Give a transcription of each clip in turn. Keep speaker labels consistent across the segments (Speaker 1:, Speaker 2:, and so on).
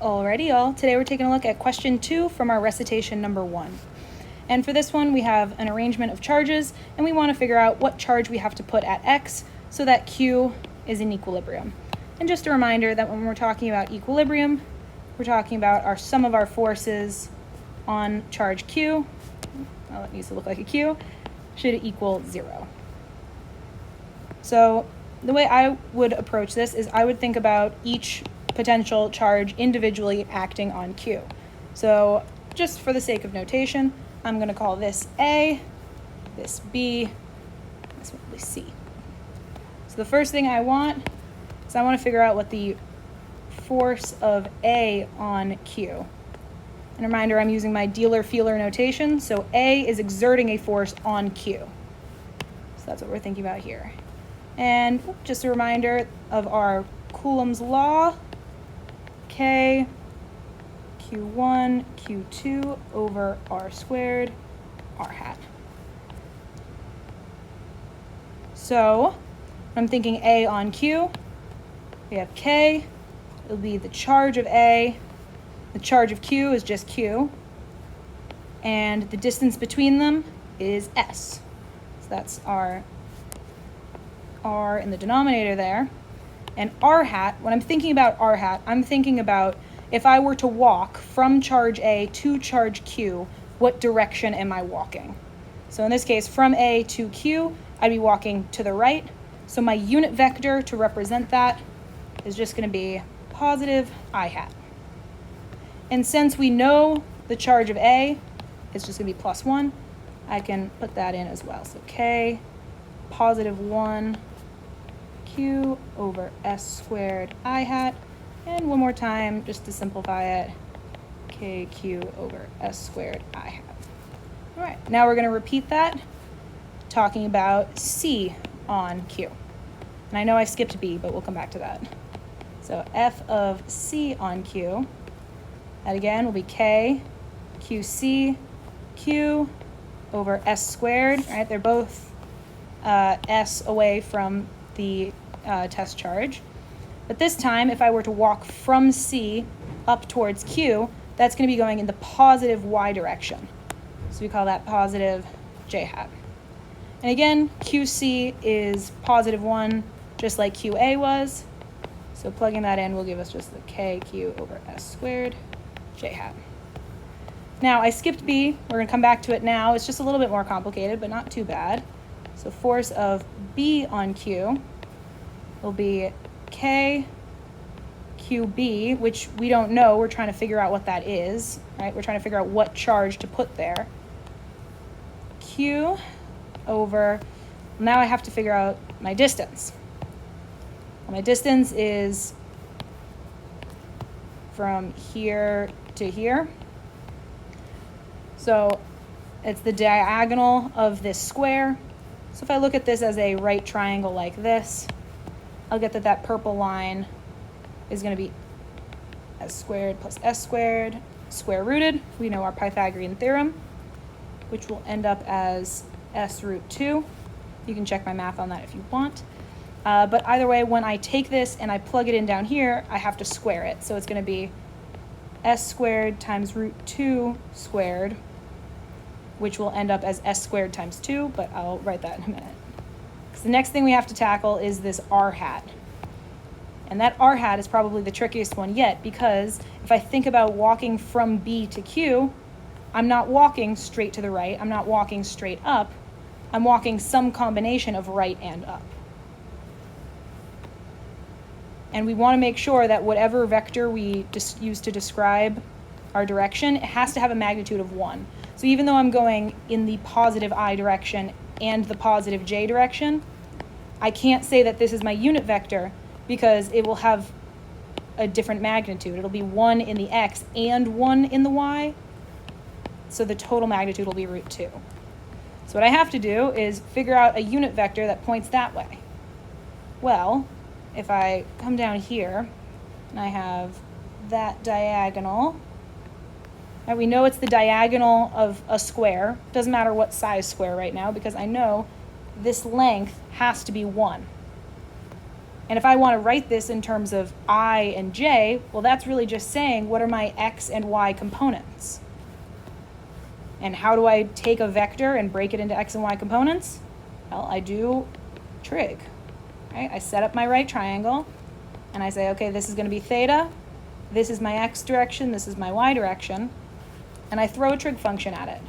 Speaker 1: Alrighty, y'all. Today we're taking a look at question 2 from our recitation number 1. And for this one, we have an arrangement of charges, and we want to figure out what charge we have to put at x so that Q is in equilibrium. And just a reminder that when we're talking about equilibrium, we're talking about our sum of our forces on charge Q, well, it needs to look like a Q, should equal 0. So the way I would approach this is I would think about each potential charge individually acting on Q. So just for the sake of notation, I'm going to call this A, this B, this one will be C. So the first thing I want is I want to figure out what the force of A on Q. And a reminder, I'm using my dealer-feeler notation, so A is exerting a force on Q. So that's what we're thinking about here. And just a reminder of our Coulomb's law, K, Q1, Q2 over R squared, R hat. So I'm thinking A on Q. We have K. It'll be the charge of A. The charge of Q is just Q. And the distance between them is S. So that's our R in the denominator there. And R hat, when I'm thinking about R hat, I'm thinking about if I were to walk from charge A to charge Q, what direction am I walking? So in this case, from A to Q, I'd be walking to the right. So my unit vector to represent that is just going to be positive I hat. And since we know the charge of A, it's just going to be +1, I can put that in as well. So K, positive 1, Q over S squared I hat. And one more time, just to simplify it, KQ over S squared I hat. All right, now we're going to repeat that, talking about C on Q. And I know I skipped B, but we'll come back to that. So F of C on Q, that again will be K, QC, Q over S squared, right? They're both S away from the test charge. But this time, if I were to walk from C up towards Q, that's going to be going in the positive Y direction. So we call that positive J hat. And again, QC is positive 1, just like QA was. So plugging that in will give us just the KQ over S squared J hat. Now, I skipped B. We're going to come back to it now. It's just a little bit more complicated, but not too bad. So force of B on Q will be K QB, which we don't know. We're trying to figure out what that is, right? We're trying to figure out what charge to put there. Q over, now I have to figure out my distance. Well, my distance is from here to here. So it's the diagonal of this square. So if I look at this as a right triangle like this, I'll get that that purple line is going to be S squared plus S squared square rooted. We know our Pythagorean theorem, which will end up as S root 2. You can check my math on that if you want. But either way, when I take this and I plug it in down here, I have to square it. So it's going to be S squared times root 2 squared, which will end up as S squared times 2, but I'll write that in a minute. Because the next thing we have to tackle is this R hat. And that R hat is probably the trickiest one yet, because if I think about walking from B to Q, I'm not walking straight to the right, I'm not walking straight up, I'm walking some combination of right and up. And we want to make sure that whatever vector we use to describe our direction, it has to have a magnitude of 1. So even though I'm going in the positive I direction and the positive J direction, I can't say that this is my unit vector because it will have a different magnitude. It'll be 1 in the X and 1 in the Y. So the total magnitude will be root 2. So what I have to do is figure out a unit vector that points that way. Well, if I come down here and I have that diagonal, right, we know it's the diagonal of a square. Doesn't matter what size square right now because I know this length has to be 1. And if I want to write this in terms of I and j, well, that's really just saying what are my x and y components. And how do I take a vector and break it into x and y components? Well, I do trig. Right? I set up my right triangle, and I say, okay, this is going to be theta. This is my x direction. This is my y direction. And I throw a trig function at it.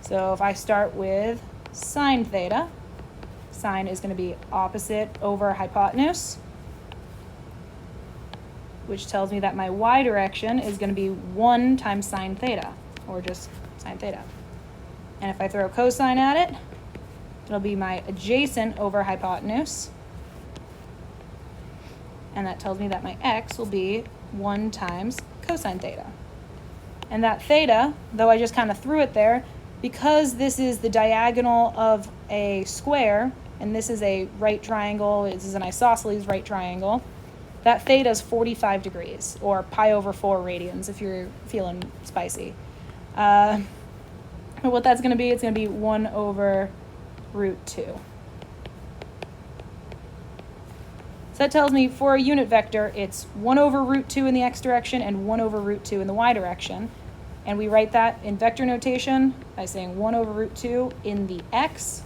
Speaker 1: So if I start with sine theta, sine is going to be opposite over hypotenuse, which tells me that my y direction is going to be 1 times sine theta, or just sine theta. And if I throw cosine at it, it'll be my adjacent over hypotenuse, and that tells me that my x will be 1 times cosine theta. And that theta, though I just kind of threw it there, because this is the diagonal of a square, and this is a right triangle, this is an isosceles right triangle, that theta is 45 degrees, or pi over 4 radians if you're feeling spicy. What that's going to be, it's going to be 1 over root 2. So that tells me for a unit vector, it's 1 over root 2 in the x direction and 1 over root 2 in the y direction. And we write that in vector notation by saying 1 over root 2 in the x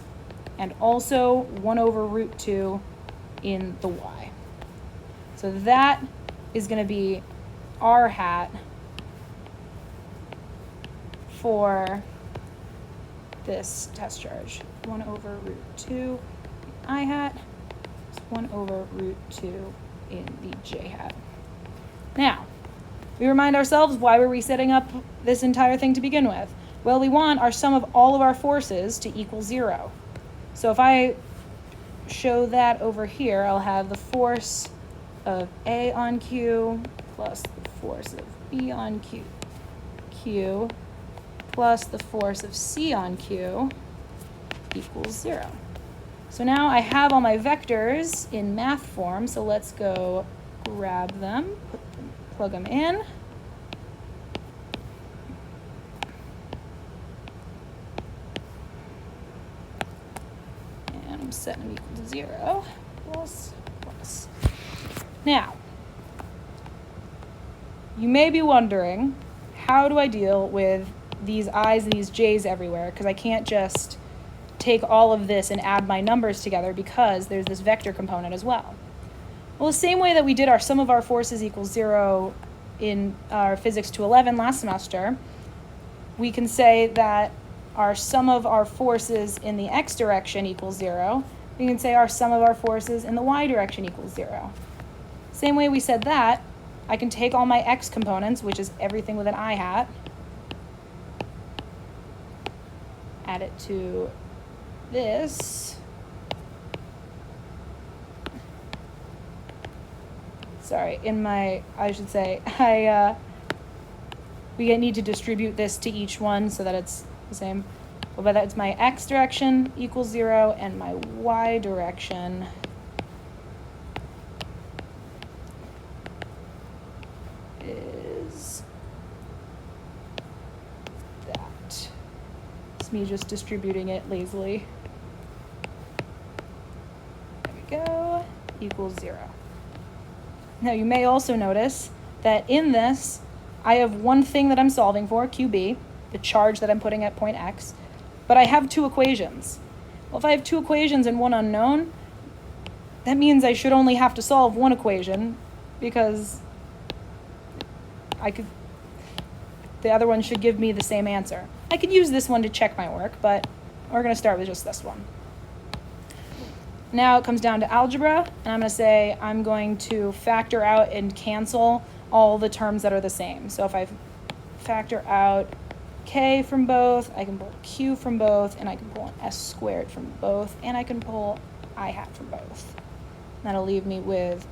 Speaker 1: and also 1 over root 2 in the y. So that is going to be r hat for this test charge. 1 over root 2 I hat is 1 over root 2 in the j hat. Now, we remind ourselves, why were we setting up this entire thing to begin with? Well, we want our sum of all of our forces to equal 0. So if I show that over here, I'll have the force of A on Q plus the force of B on Q plus the force of C on Q equals 0. So now I have all my vectors in math form, so let's go grab them, plug them in. And I'm setting them equal to 0, plus. Now, you may be wondering, how do I deal with these i's and these j's everywhere? Because I can't just take all of this and add my numbers together because there's this vector component as well. Well, the same way that we did our sum of our forces equals 0 in our Physics 211 last semester, we can say that our sum of our forces in the x direction equals 0. We can say our sum of our forces in the y direction equals 0. Same way we said that, I can take all my x components, which is everything with an I hat, add it to this. Sorry, we need to distribute this to each one so that it's the same. Well, by that, it's my x direction equals 0 and my y direction is that. It's me just distributing it lazily. There we go, equals 0. Now you may also notice that in this, I have one thing that I'm solving for, QB, the charge that I'm putting at point X, but I have two equations. Well, if I have two equations and one unknown, that means I should only have to solve one equation because the other one should give me the same answer. I could use this one to check my work, but we're going to start with just this one. Now it comes down to algebra, and I'm going to say I'm going to factor out and cancel all the terms that are the same. So if I factor out k from both, I can pull q from both, and I can pull an s squared from both, and I can pull I hat from both. That'll leave me with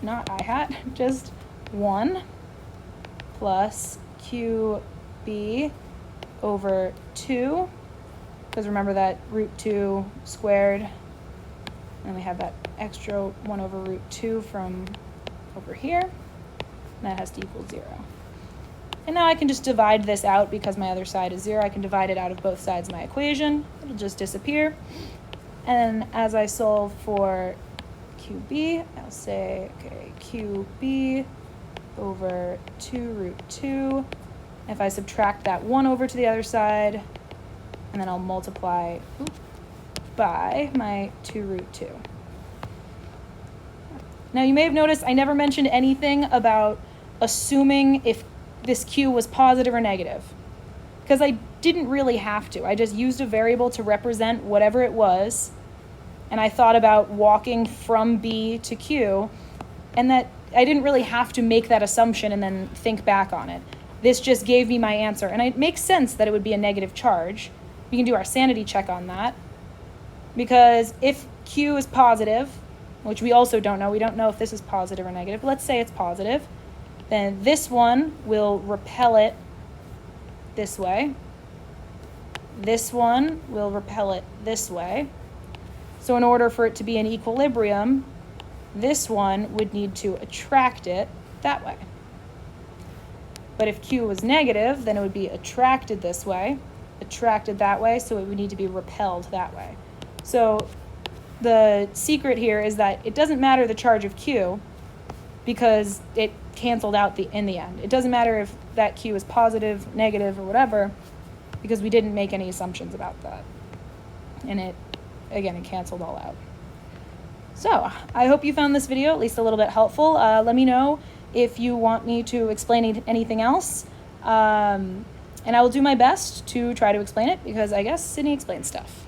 Speaker 1: not I hat, just 1 plus qb over 2, because remember that root 2 squared. And we have that extra 1 over root 2 from over here. And that has to equal 0. And now I can just divide this out because my other side is 0. I can divide it out of both sides of my equation. It'll just disappear. And as I solve for QB. I'll say, okay, QB over 2 root 2. If I subtract that 1 over to the other side, and then I'll multiply by my 2 root 2. Now you may have noticed I never mentioned anything about assuming if this Q was positive or negative, because I didn't really have to. I just used a variable to represent whatever it was, and I thought about walking from B to Q, and that I didn't really have to make that assumption and then think back on it. This just gave me my answer, and it makes sense that it would be a negative charge. We can do our sanity check on that, because if Q is positive, which we also don't know, we don't know if this is positive or negative, but let's say it's positive, then this one will repel it this way. This one will repel it this way. So in order for it to be in equilibrium, this one would need to attract it that way. But if Q was negative, then it would be attracted this way, attracted that way, so it would need to be repelled that way. So the secret here is that it doesn't matter the charge of Q, because it canceled out in the end. It doesn't matter if that Q is positive, negative, or whatever, because we didn't make any assumptions about that. And it canceled all out. So I hope you found this video at least a little bit helpful. Let me know if you want me to explain anything else. And I will do my best to try to explain it, because I guess Sydney explains stuff.